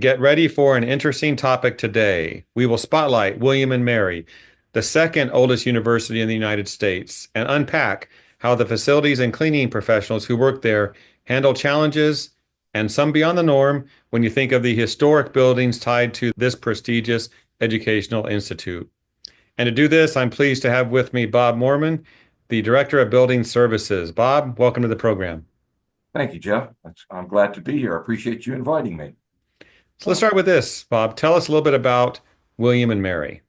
Get ready for an interesting topic today. We will spotlight William and Mary, the second oldest university in the United States, and unpack how the facilities and cleaning professionals who work there handle challenges and some beyond the norm when you think of the historic buildings tied to this prestigious educational institute. And to do this, I'm pleased to have with me Bob Mormon, the Director of Building Services. Bob, welcome to the program. Thank you, Jeff. I'm glad to be here. I appreciate you inviting me. So let's start with this, Bob. Tell us a little bit about William and Mary.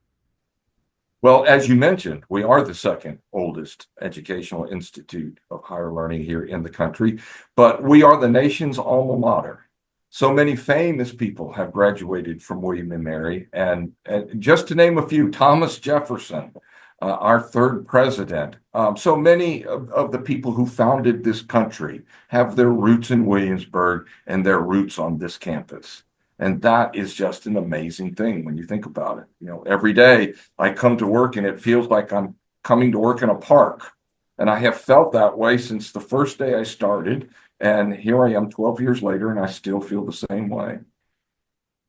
Well, as you mentioned, we are the second oldest educational institute of higher learning here in the country, but we are the nation's alma mater. So many famous people have graduated from William and Mary, and just to name a few, Thomas Jefferson, our third president. So many of the people who founded this country have their roots in Williamsburg and their roots on this campus. And that is just an amazing thing when you think about it. You know, every day I come to work and it feels like I'm coming to work in a park. And I have felt that way since the first day I started. And here I am 12 years later, and I still feel the same way.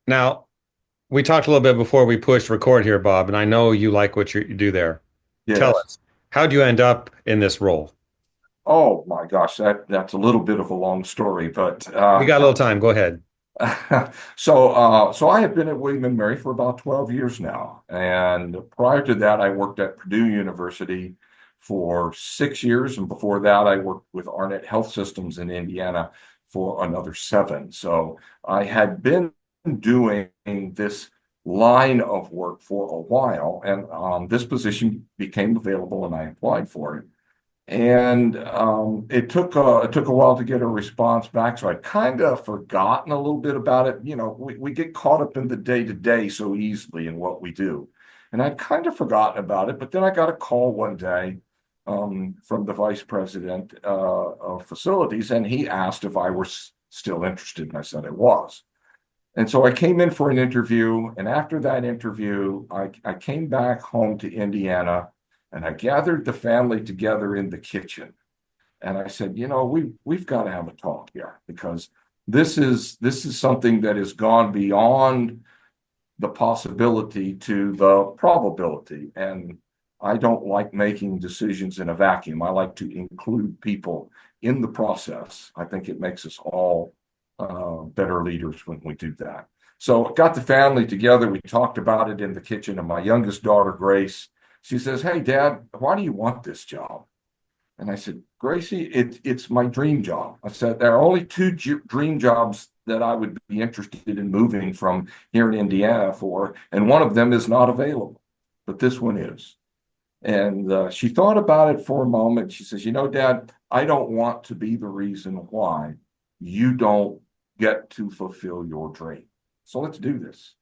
Now, we talked a little bit before we pushed record here, Bob, and I know you like what you do there. Tell Yes. us, how'd you end up in this role? Oh my gosh, that's a little bit of a long story, but We got a little time. Go ahead. so I have been at William and Mary for about 12 years now. And prior to that, I worked at Purdue University for 6 years. And before that, I worked with Arnett Health Systems in Indiana for another seven. So I had been doing this line of work for a while, and this position became available and I applied for it. And it took a while to get a response back, so I'd kind of forgotten a little bit about it. You know, we get caught up in the day to day so easily in what we do, and I'd kind of forgotten about it. But then I got a call one day from the vice president of facilities, and he asked if I were still interested, and I said I was. And so I came in for an interview, and after that interview, I came back home to Indiana. And I gathered the family together in the kitchen. And I said, you know, we've got to have a talk here because this is something that has gone beyond the possibility to the probability. And I don't like making decisions in a vacuum. I like to include people in the process. I think it makes us all better leaders when we do that. So I got the family together. We talked about it in the kitchen, and my youngest daughter, Grace, she says, "Hey, Dad, why do you want this job?" And I said, "Gracie, it's my dream job." I said, "There are only two dream jobs that I would be interested in moving from here in Indiana for, and one of them is not available, but this one is." And she thought about it for a moment. She says, "You know, Dad, I don't want to be the reason why you don't get to fulfill your dream. So let's do this."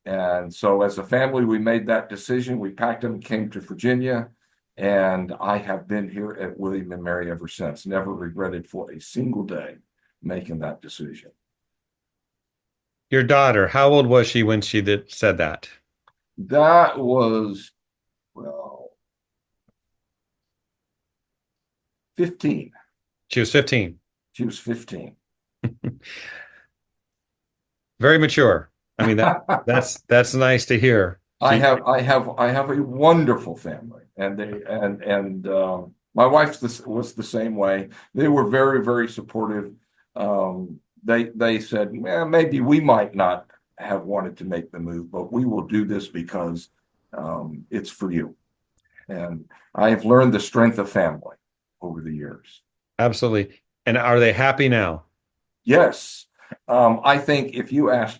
And so as a family, we made that decision. We packed them, came to Virginia, and I have been here at William and Mary ever since. Never regretted for a single day making that decision. Your daughter, how old was she when she said that? That was, well, 15. She was 15. She was 15. Very mature. I mean, that's nice to hear. I have a wonderful family, and my wife was the same way. They were very, very supportive. They said, well, maybe we might not have wanted to make the move, but we will do this because it's for you. And I have learned the strength of family over the years. Absolutely. And are they happy now? Yes, I think if you ask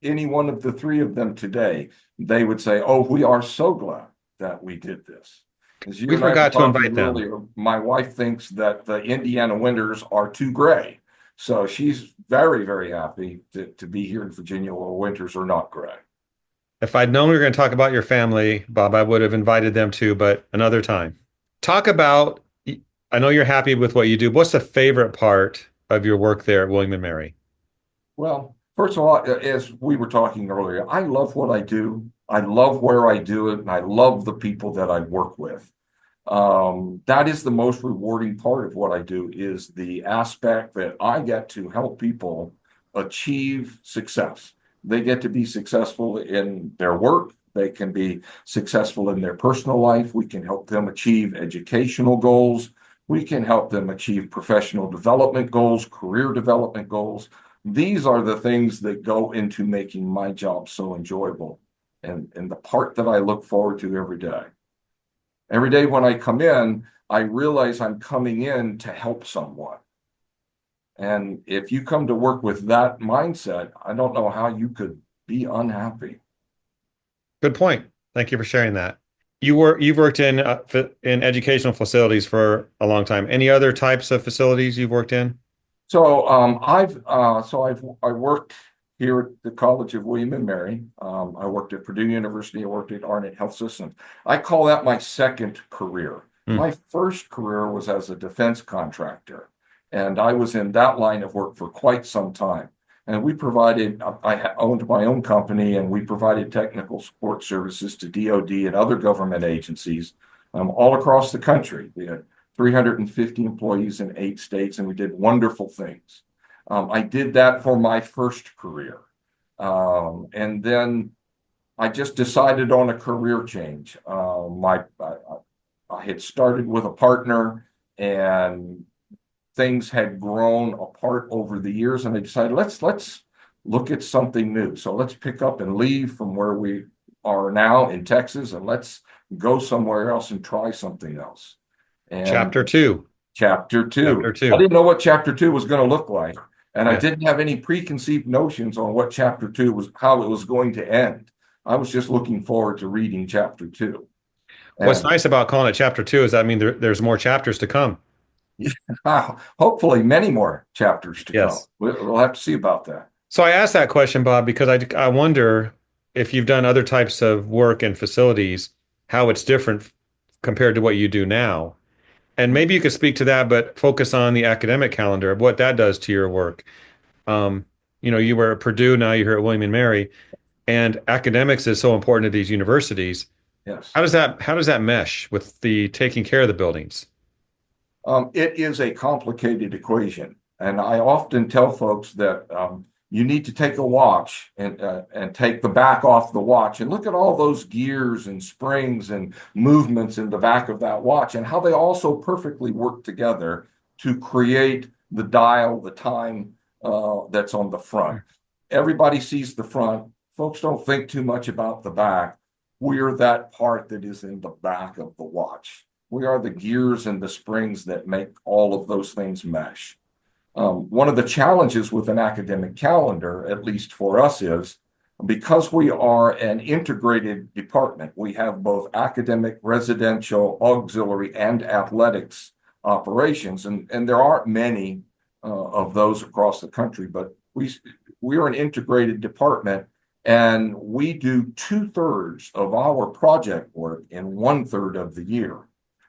any one of the three of them today, they would say, "Oh, we are so glad that we did this." As you We and I were forgot to invite talking them. earlier, my wife thinks that the Indiana winters are too gray. So she's very, very happy to be here in Virginia where winters are not gray. If I'd known we were going to talk about your family, Bob, I would have invited them too, but another time. Talk about, I know you're happy with what you do. What's the favorite part of your work there at William and Mary? Well, first of all, as we were talking earlier, I love what I do. I love where I do it, and I love the people that I work with. That is the most rewarding part of what I do is the aspect that I get to help people achieve success. They get to be successful in their work. They can be successful in their personal life. We can help them achieve educational goals. We can help them achieve professional development goals, career development goals. These are the things that go into making my job so enjoyable and the part that I look forward to every day. Every day when I come in, I realize I'm coming in to help someone. And if you come to work with that mindset, I don't know how you could be unhappy. Good point. Thank you for sharing that. You've worked in educational facilities for a long time. Any other types of facilities you've worked in? So I worked here at the College of William and Mary. I worked at Purdue University. I worked at Arnett Health Systems. I call that my second career. Hmm. My first career was as a defense contractor, and I was in that line of work for quite some time. And we provided, owned my own company, and we provided technical support services to DoD and other government agencies all across the country. We had 350 employees in 8 states, and we did wonderful things. I did that for my first career. And then I just decided on a career change. I had started with a partner, and things had grown apart over the years, and I decided let's look at something new. So let's pick up and leave from where we are now in Texas, and let's go somewhere else and try something else. And Chapter two. chapter Chapter two, I two. didn't know what chapter two was going to look like, and I Yeah. didn't have any preconceived notions on what chapter two was, how it was going to end. I was just looking forward to reading chapter two. What's And nice about calling it chapter two is that there's more chapters to come. hopefully many more chapters to come. Yes. We'll have to see about that. So I asked that question, Bob, because I wonder if you've done other types of work in facilities, how it's different compared to what you do now. And maybe you could speak to that, but focus on the academic calendar of what that does to your work. Um, you were at Purdue, now you're here at William and Mary, and academics is so important at these universities. Yes. How does that mesh with the taking care of the buildings? It is a complicated equation, and I often tell folks that you need to take a watch and take the back off the watch and look at all those gears and springs and movements in the back of that watch and how they also perfectly work together to create the dial, the time that's on the front. Everybody sees the front. Folks don't think too much about the back. We're that part that is in the back of the watch. We are the gears and the springs that make all of those things mesh. One of the challenges with an academic calendar, at least for us, is because we are an integrated department, we have both academic, residential, auxiliary, and athletics operations, and there aren't many of those across the country, but we are an integrated department, and we do 2/3 of our project work in 1/3 of the year.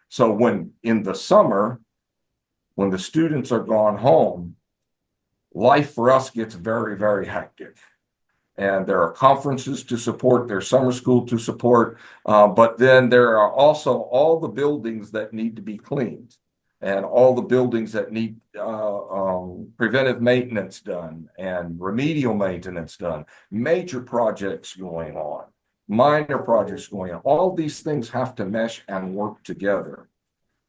So when in the summer, when the students are gone home, life for us gets very, very hectic. And there are conferences to support, there's summer school to support, but then there are also all the buildings that need to be cleaned and all the buildings that need preventive maintenance done and remedial maintenance done, major projects going on, minor projects going on. All these things have to mesh and work together.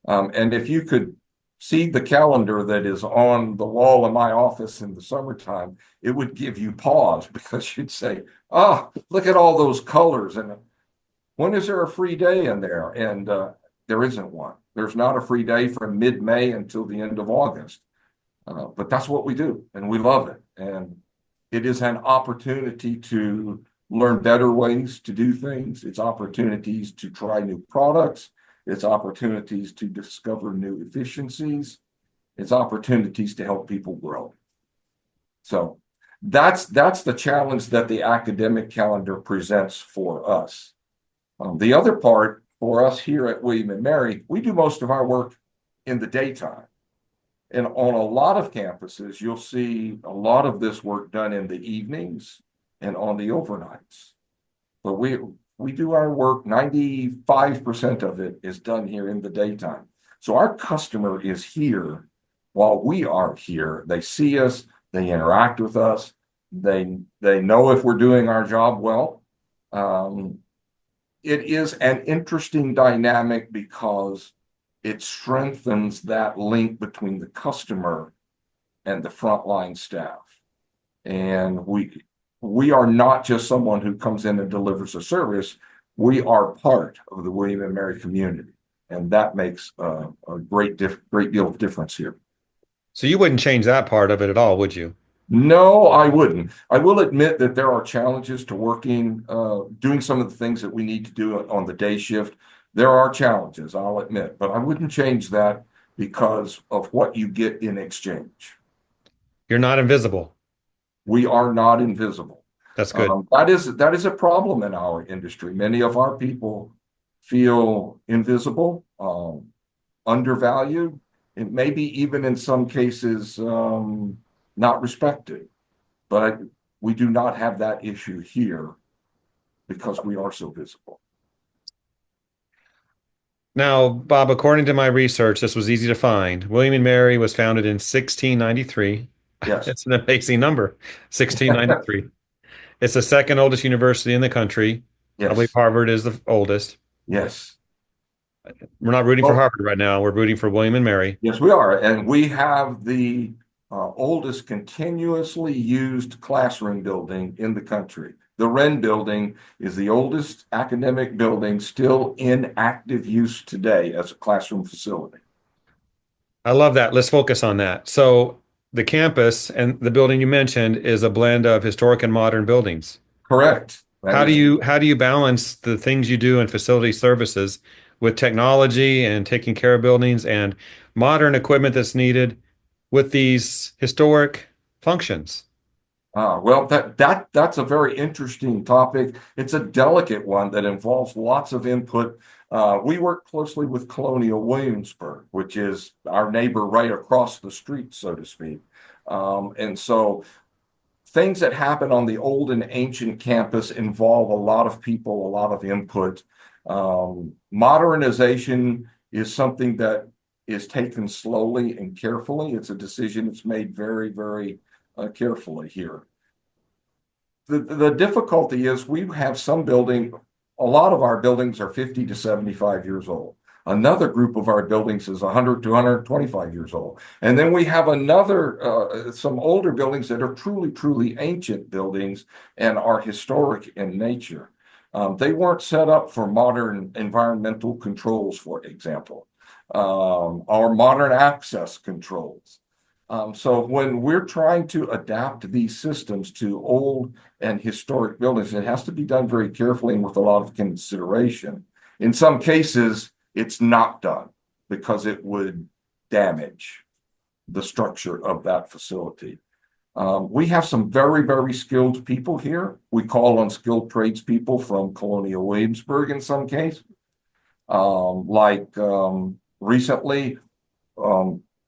And if you could see the calendar that is on the wall in my office in the summertime, it would give you pause because you'd say, oh, look at all those colors. And when is there a free day in there? And there isn't one. There's not a free day from mid-May until the end of August. But that's what we do, and we love it. And it is an opportunity to learn better ways to do things. It's opportunities to try new products. It's opportunities to discover new efficiencies. It's opportunities to help people grow. So that's the challenge that the academic calendar presents for us. The other part for us here at William and Mary, we do most of our work in the daytime. And on a lot of campuses, you'll see a lot of this work done in the evenings and on the overnights. But we do our work, 95% of it is done here in the daytime. So our customer is here while we are here. They see us, They interact with us. They know if we're doing our job well. Um, it is an interesting dynamic because it strengthens that link between the customer and the frontline staff. And we are not just someone who comes in and delivers a service. We are part of the William and Mary community, and that makes a great deal of difference here. So you wouldn't change that part of it at all, would you? No, I wouldn't. I will admit that there are challenges to working, doing some of the things that we need to do on the day shift. There are challenges, I'll admit, but I wouldn't change that because of what you get in exchange. You're not invisible. We are not invisible. That's good. That is a problem in our industry. Many of our people feel invisible, undervalued, and maybe even in some cases not respected. But we do not have that issue here because we are so visible. Now, Bob, according to my research, this was easy to find. William and Mary was founded in 1693. Yes. It's an amazing number, 1693. It's the second oldest university in the country. I believe Yes. Harvard is the oldest. Yes. We're not rooting for Well, Harvard right now. We're rooting for William and Mary. yes, we are. And we have the oldest continuously used classroom building in the country. The Wren building is the oldest academic building still in active use today as a classroom facility. I love that. Let's focus on that. So, the campus and the building you mentioned is a blend of historic and modern buildings. Correct. That is How do you balance the things you do in facility services with technology and taking care of buildings and modern equipment that's needed with these historic functions? well, that's a very interesting topic. It's a delicate one that involves lots of input. We work closely with Colonial Williamsburg, which is our neighbor right across the street, so to speak. And so things that happen on the old and ancient campus involve a lot of people, a lot of input. Modernization is something that is taken slowly and carefully. It's a decision that's made very, very carefully here. The difficulty is we have a lot of our buildings are 50 to 75 years old. Another group of our buildings is 100 to 125 years old. And then we have some older buildings that are truly, truly ancient buildings and are historic in nature. They weren't set up for modern environmental controls, for example, or modern access controls. So when we're trying to adapt these systems to old and historic buildings, it has to be done very carefully and with a lot of consideration. In some cases, it's not done because it would damage the structure of that facility. We have some very, very skilled people here. We call on skilled tradespeople from Colonial Williamsburg in some cases. Recently,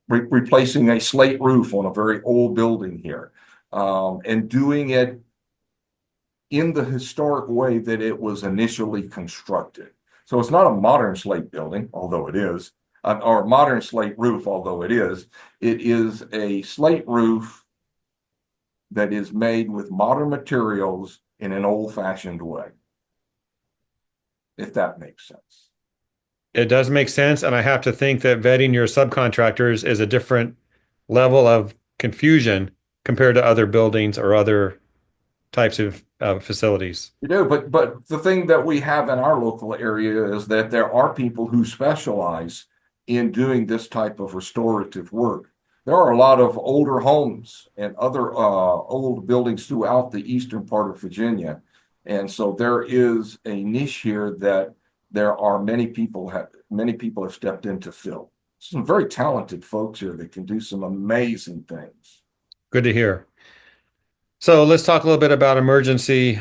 replacing a slate roof on a very old building here, and doing it in the historic way that it was initially constructed. So it's not a modern slate building, although it is, or modern slate roof, although it is. It is a slate roof that is made with modern materials in an old-fashioned way, if that makes sense. It does make sense, and I have to think that vetting your subcontractors is a different level of confusion compared to other buildings or other types of facilities. You do, but the thing that we have in our local area is that there are people who specialize in doing this type of restorative work. There are a lot of older homes and other old buildings throughout the eastern part of Virginia. And so there is a niche here that there are many people have stepped in to fill. Some very talented folks here that can do some amazing things. Good to hear. So let's talk a little bit about emergency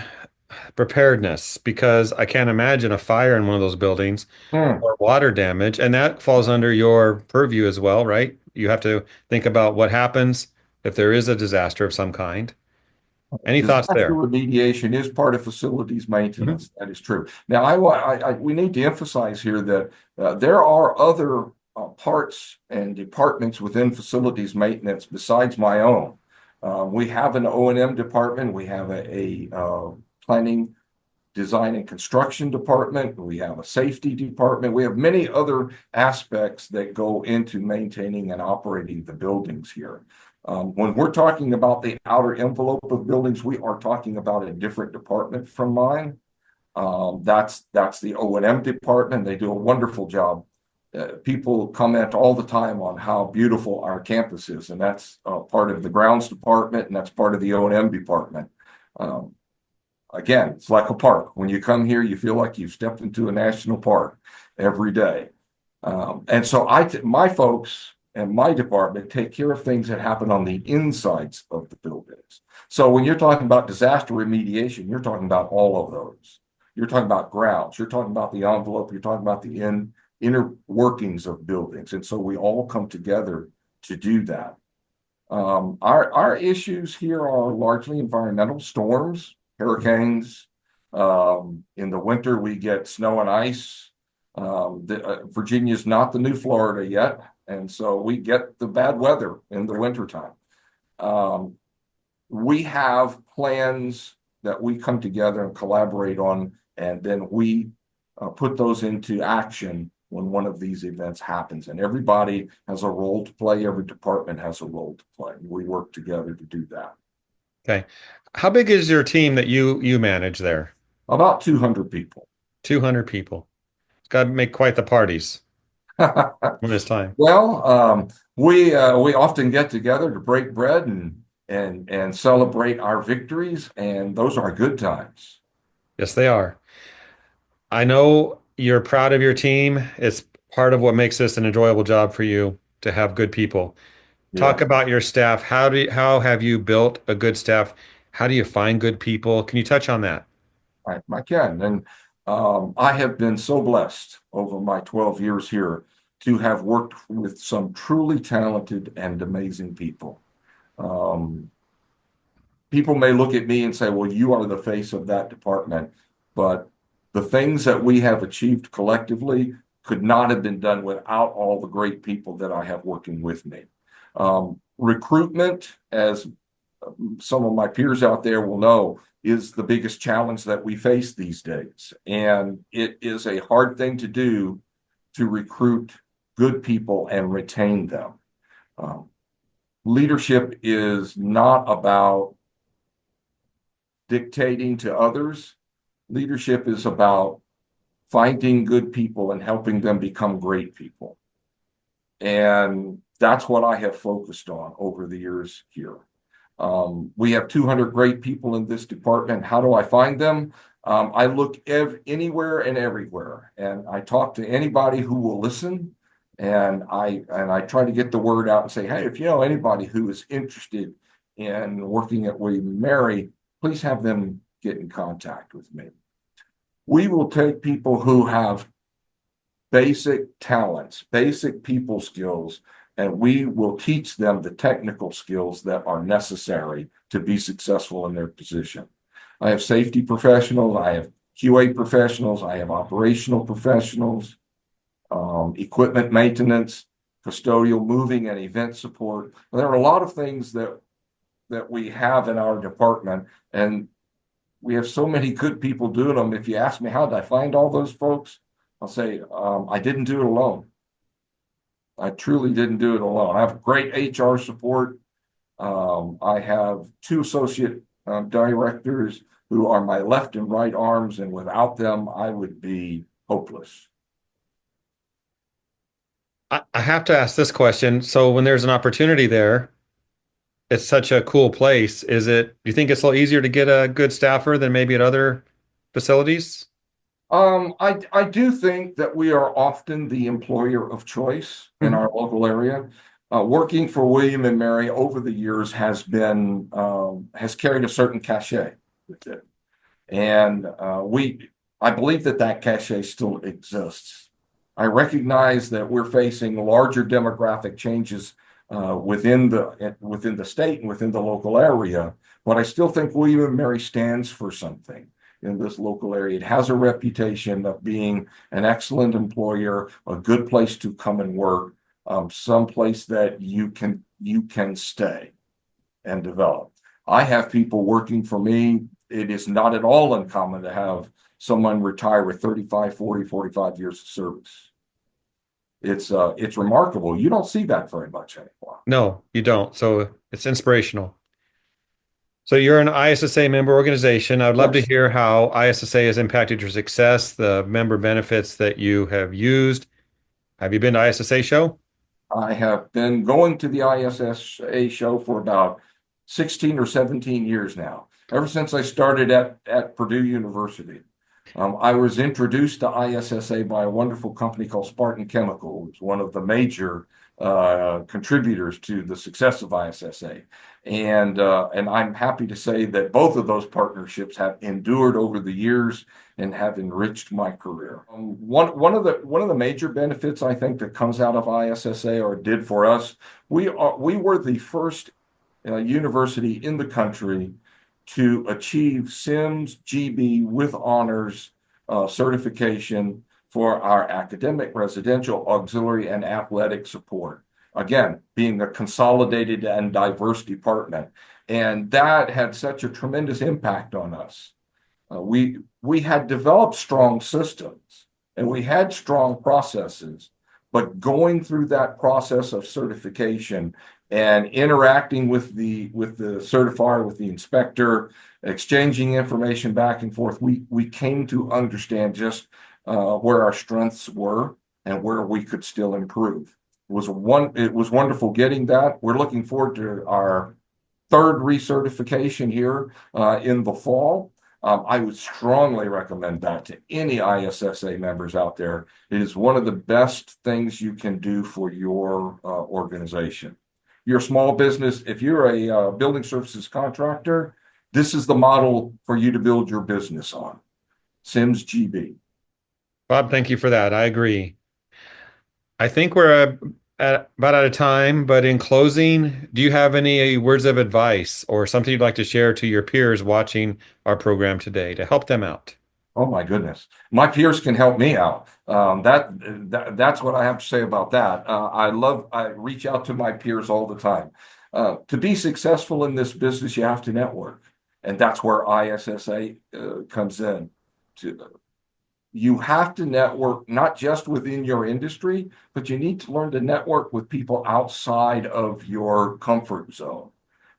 preparedness because I can't imagine a fire in one of those buildings Hmm. or water damage, and that falls under your purview as well, right? You have to think about what happens if there is a disaster of some kind. Any thoughts Disaster there? remediation is part of facilities Mhm. maintenance. That is true. Now, we need to emphasize here that there are other parts and departments within facilities maintenance besides my own. We have an O&M department. We have a planning, design, and construction department. We have a safety department. We have many other aspects that go into maintaining and operating the buildings here. When we're talking about the outer envelope of buildings, we are talking about a different department from mine. That's the O&M department. They do a wonderful job. People comment all the time on how beautiful our campus is, and that's part of the grounds department, and that's part of the O&M department. Again, it's like a park. When you come here, you feel like you've stepped into a national park every day. And so my folks and my department take care of things that happen on the insides of the buildings. So when you're talking about disaster remediation, you're talking about all of those. You're talking about grounds. You're talking about the envelope. You're talking about the inner workings of buildings. And so we all come together to do that. Our issues here are largely environmental storms, hurricanes. In the winter, we get snow and ice. Virginia's not the new Florida yet, and so we get the bad weather in the wintertime. We have plans that we come together and collaborate on, and then we put those into action when one of these events happens. And everybody has a role to play. Every department has a role to play. We work together to do that. Okay. How big is your team that you manage there? About 200 people. 200 people. It's got to make quite the parties when it's time. Well, we often get together to break bread and celebrate our victories, and those are good times. Yes, they are. I know you're proud of your team. It's part of what makes this an enjoyable job for you to have good people. Talk Yes, about your staff. How have you built a good staff? How do you find good people? Can you touch on that? I can. And I have been so blessed over my 12 years here to have worked with some truly talented and amazing people. Um, People may look at me and say, well, you are the face of that department. But the things that we have achieved collectively could not have been done without all the great people that I have working with me. Recruitment, as some of my peers out there will know, is the biggest challenge that we face these days. And it is a hard thing to do to recruit good people and retain them. Leadership is not about dictating to others. Leadership is about finding good people and helping them become great people. And that's what I have focused on over the years here. We have 200 great people in this department. How do I find them? I look anywhere and everywhere, and I talk to anybody who will listen. And I try to get the word out and say, hey, if you know anybody who is interested in working at William & Mary, please have them get in contact with me. We will take people who have basic talents, basic people skills, and we will teach them the technical skills that are necessary to be successful in their position. I have safety professionals, I have QA professionals, I have operational professionals, equipment maintenance, custodial moving and event support. There are a lot of things that we have in our department, and we have so many good people doing them. If you ask me how did I find all those folks, I'll say I didn't do it alone. I truly didn't do it alone. I have great HR support. I have two associate directors who are my left and right arms, and without them, I would be hopeless. I have to ask this question. So when there's an opportunity there, it's such a cool place. Do you think it's a little easier to get a good staffer than maybe at other facilities? I do think that we are often the employer of choice in our local area. Working for William & Mary over the years has carried a certain cachet with it. And I believe that cachet still exists. I recognize that we're facing larger demographic changes within the state and within the local area, but I still think William & Mary stands for something in this local area. It has a reputation of being an excellent employer, a good place to come and work, someplace that you can stay. and develop. I have people working for me. It is not at all uncommon to have someone retire with 35, 40, 45 years of service. It's remarkable. You don't see that very much anymore. No, you don't. So it's inspirational. So you're an ISSA member organization. I'd love to Yes. hear how ISSA has impacted your success, the member benefits that you have used. Have you been to ISSA show? I have been going to the ISSA show for about 16 or 17 years now, ever since I started at Purdue University. I was introduced to ISSA by a wonderful company called Spartan Chemical. It's one of the major contributors to the success of ISSA. And I'm happy to say that both of those partnerships have endured over the years and have enriched my career. One of the major benefits I think that comes out of ISSA or did for us, we were the first university in the country to achieve SIMS GB with honors certification for our academic, residential, auxiliary, and athletic support. Again, being a consolidated and diverse department. And that had such a tremendous impact on us. We had developed strong systems and we had strong processes, but going through that process of certification and interacting with the certifier, with the inspector, exchanging information back and forth, we came to understand just where our strengths were and where we could still improve. It was wonderful getting that. We're looking forward to our third recertification here in the fall. I would strongly recommend that to any ISSA members out there. It is one of the best things you can do for your organization. You're a small business. If you're a building services contractor, this is the model for you to build your business on. SIMS GB. Bob, thank you for that. I agree. I think we're about out of time, but in closing, do you have any words of advice or something you'd like to share to your peers watching our program today to help them out? Oh my goodness. My peers can help me out. That's what I have to say about that. I reach out to my peers all the time. To be successful in this business, you have to network. And that's where ISSA comes in. You have to network not just within your industry, but you need to learn to network with people outside of your comfort zone.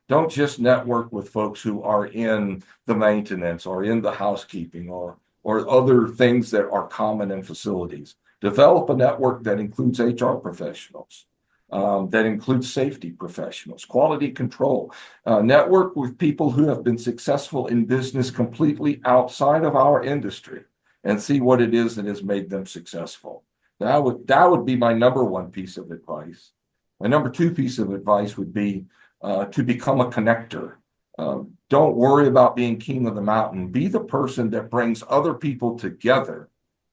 Don't just network with folks who are in the maintenance or in the housekeeping or other things that are common in facilities. Develop a network that includes HR professionals, that includes safety professionals, quality control. Network with people who have been successful in business completely outside of our industry and see what it is that has made them successful. That would be my number one piece of advice. My number two piece of advice would be to become a connector. Don't worry about being king of the mountain. Be the person that brings other people together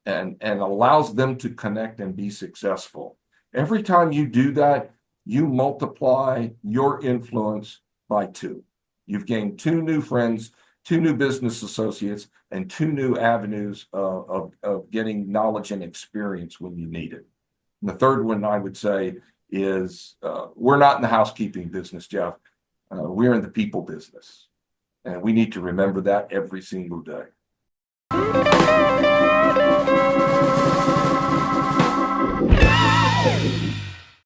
and allows them to connect and be successful. Every time you do that, you multiply your influence by 2. You've gained 2 new friends, 2 new business associates, and 2 new avenues of getting knowledge and experience when you need it. And the third one I would say is we're not in the housekeeping business, Jeff. We're in the people business. And we need to remember that every single day.